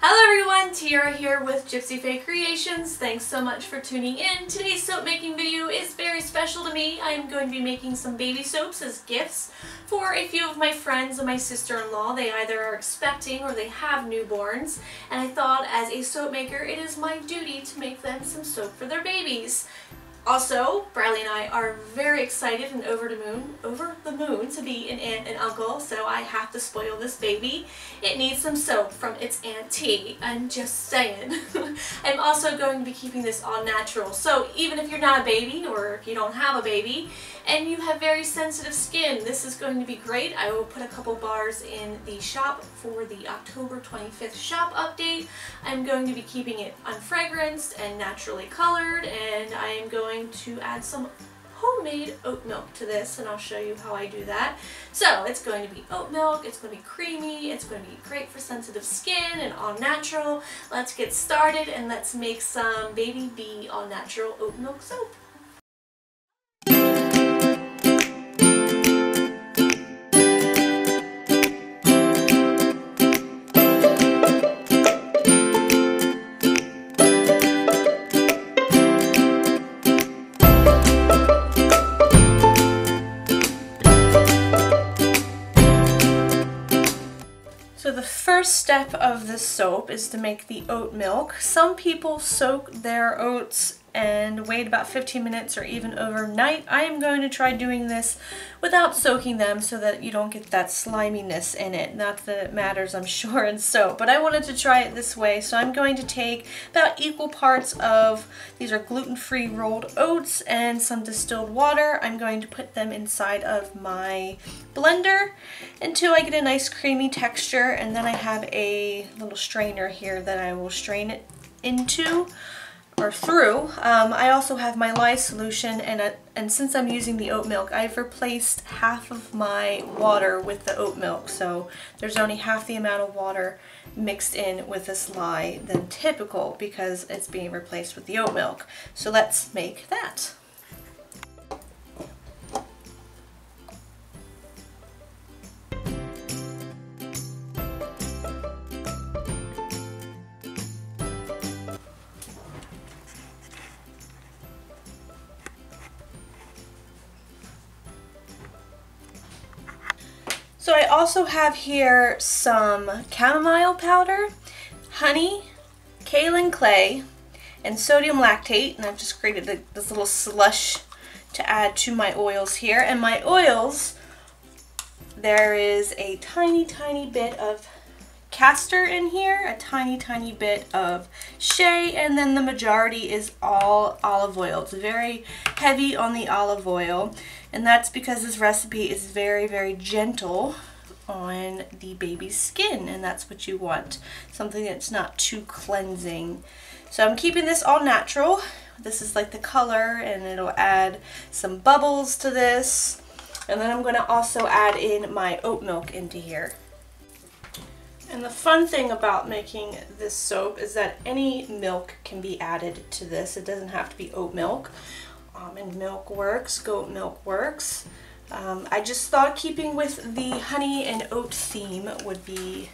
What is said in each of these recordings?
Hello everyone, Tiara here with Gypsyfae Creations. Thanks so much for tuning in. Today's soap making video is very special to me. I am going to be making some baby soaps as gifts for a few of my friends and my sister-in-law. They either are expecting or they have newborns, and I thought as a soap maker it is my duty to make them some soap for their babies. Also, Bradley and I are very excited and over the moon to be an aunt and uncle, so I have to spoil this baby. It needs some soap from its auntie. I'm just saying. I'm also going to be keeping this all natural, so even if you're not a baby or if you don't have a baby and you have very sensitive skin, this is going to be great. I will put a couple bars in the shop for the October 25th shop update. I'm going to be keeping it unfragranced and naturally colored, and I am going to add some homemade oat milk to this, and I'll show you how I do that. So it's going to be oat milk, it's going to be creamy, it's going to be great for sensitive skin and all natural. Let's get started and let's make some Baby Bee all natural oat milk soap. So the first step of this soap is to make the oat milk. Some people soak their oats and wait about 15 minutes or even overnight. I am going to try doing this without soaking them so that you don't get that sliminess in it. Not that it matters, I'm sure, in soap, but I wanted to try it this way. So I'm going to take about equal parts of, these are gluten-free rolled oats and some distilled water. I'm going to put them inside of my blender until I get a nice creamy texture, and then I have a little strainer here that I will strain it into or through. I also have my lye solution, and since I'm using the oat milk, I've replaced half of my water with the oat milk, so there's only half the amount of water mixed in with this lye than typical because it's being replaced with the oat milk. So let's make that. So I also have here some chamomile powder, honey, kaolin clay, and sodium lactate, and I've just created this little slush to add to my oils here. And my oils, there is a tiny bit of castor in here, a tiny bit of shea, and then the majority is all olive oil. It's very heavy on the olive oil, and that's because this recipe is very gentle on the baby's skin, and that's what you want, something that's not too cleansing. So I'm keeping this all natural. This is like the color, and it'll add some bubbles to this, and then I'm going to also add in my oat milk into here. And the fun thing about making this soap is that any milk can be added to this. It doesn't have to be oat milk. Almond milk works, goat milk works. I just thought keeping with the honey and oat theme would be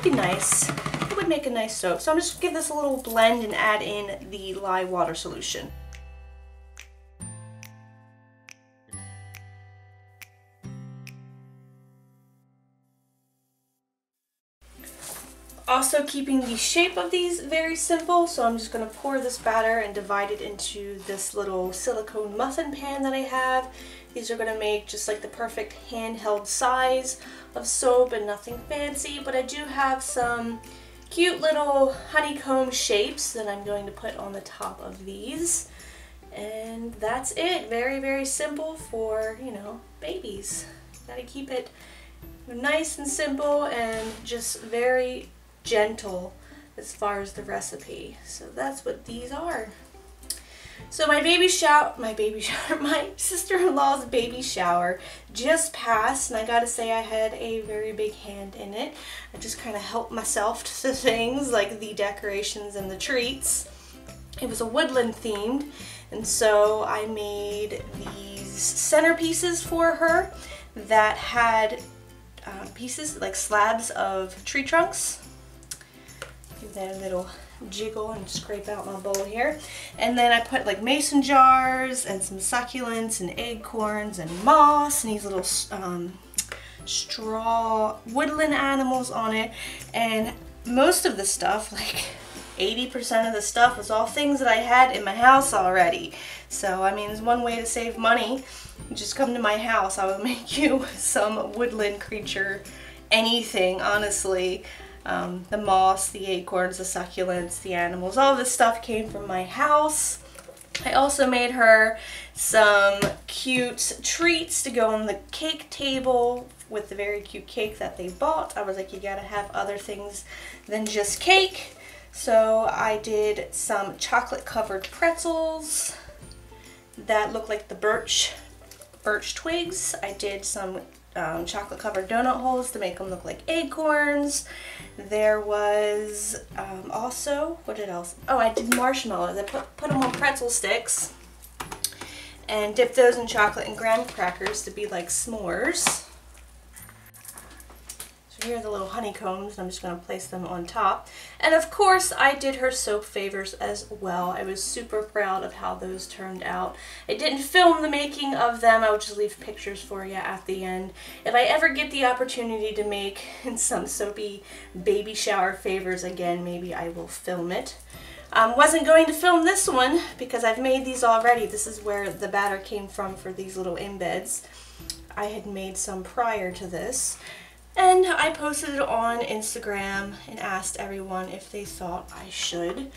nice. It would make a nice soap. So I'm just going to give this a little blend and add in the lye water solution. Also keeping the shape of these very simple, so I'm just going to pour this batter and divide it into this little silicone muffin pan that I have. These are going to make just like the perfect handheld size of soap and nothing fancy, but I do have some cute little honeycomb shapes that I'm going to put on the top of these. And that's it. Very simple for, you know, babies. Gotta keep it nice and simple and just very gentle as far as the recipe. So that's what these are. So my sister-in-law's baby shower just passed, and I gotta say I had a very big hand in it. I just kind of helped myself to things like the decorations and the treats. It was a woodland themed, and so I made these centerpieces for her that had pieces like slabs of tree trunks Give that a little jiggle and scrape out my bowl here. And then I put like mason jars and some succulents and acorns and moss and these little straw woodland animals on it. And most of the stuff, like 80% of the stuff, was all things that I had in my house already. So I mean, it's one way to save money. You just come to my house, I will make you some woodland creature, anything, honestly. The moss, the acorns, the succulents, the animals, all this stuff came from my house. I also made her some cute treats to go on the cake table with the very cute cake that they bought. I was like, you gotta have other things than just cake. So I did some chocolate covered pretzels that look like the birch twigs. I did some chocolate covered donut holes to make them look like acorns. There was also, what did else? Oh, I did marshmallows. I put them on pretzel sticks and dipped those in chocolate and graham crackers to be like s'mores. So here are the little honeycombs, and I'm just going to place them on top. And of course, I did her soap favors as well. I was super proud of how those turned out. I didn't film the making of them. I will just leave pictures for you at the end. If I ever get the opportunity to make some soapy baby shower favors again, maybe I will film it. Wasn't going to film this one because I've made these already. This is where the batter came from for these little embeds. I had made some prior to this. And I posted it on Instagram and asked everyone if they thought I should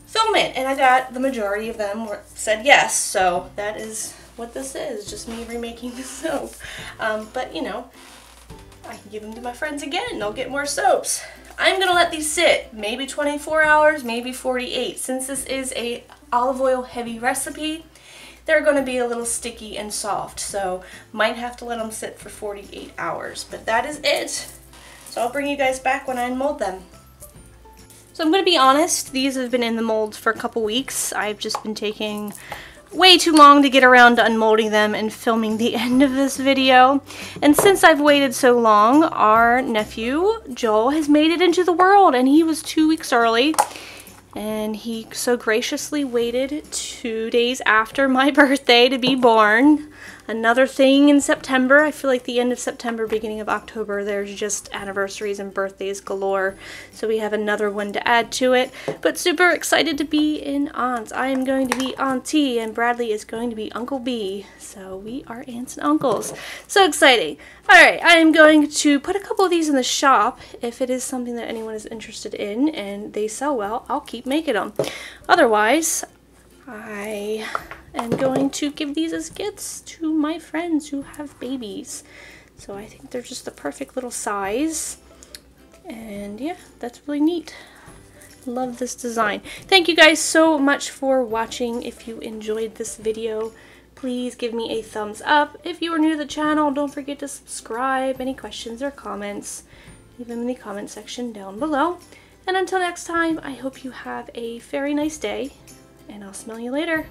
film it. And I got the majority of them said yes. So that is what this is, just me remaking the soap. But you know, I can give them to my friends again. They'll get more soaps. I'm going to let these sit maybe 24 hours, maybe 48. Since this is a olive oil heavy recipe, they're going to be a little sticky and soft, so might have to let them sit for 48 hours. But that is it. So I'll bring you guys back when I unmold them. So I'm going to be honest, these have been in the mold for a couple weeks. I've just been taking way too long to get around to unmolding them and filming the end of this video. And since I've waited so long, our nephew, Joel, has made it into the world, and he was 2 weeks early. And he so graciously waited 2 days after my birthday to be born. Another thing in September. I feel like the end of September, beginning of October, there's just anniversaries and birthdays galore. So we have another one to add to it. But super excited to be an aunt. I am going to be Auntie, and Bradley is going to be Uncle B. So we are aunts and uncles. So exciting. Alright, I am going to put a couple of these in the shop. If it is something that anyone is interested in and they sell well, I'll keep making them. Otherwise, I am going to give these as gifts to my friends who have babies. So I think they're just the perfect little size. And yeah, that's really neat. Love this design. Thank you guys so much for watching. If you enjoyed this video, please give me a thumbs up. If you are new to the channel, don't forget to subscribe. Any questions or comments, leave them in the comment section down below. And until next time, I hope you have a very nice day, and I'll smell you later.